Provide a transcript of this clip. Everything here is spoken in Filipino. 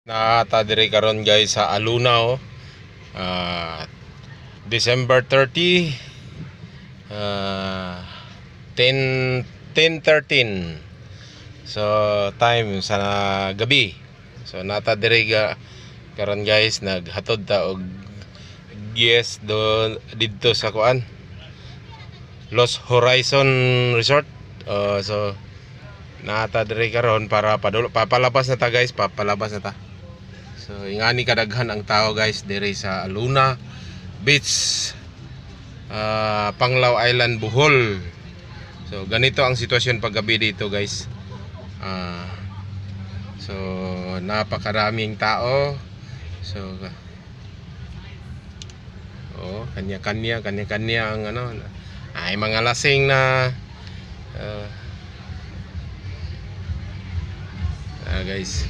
Naata diri karon guys sa Aluna December 30 10:13. So time sa gabi. So nata diri karon guys naghatod ta og yes didto sa kuan Los Horizon Resort. So nata diri karon para papalabas na ta guys, papalabas na ta. So ingani kadaghan ang tao guys diri sa Aluna Beach, Panglao Island, Bohol. So ganito ang sitwasyon paggabi dito guys. So napakaraming tao. So kanya-kanya ang ano, ay mga lasing na guys.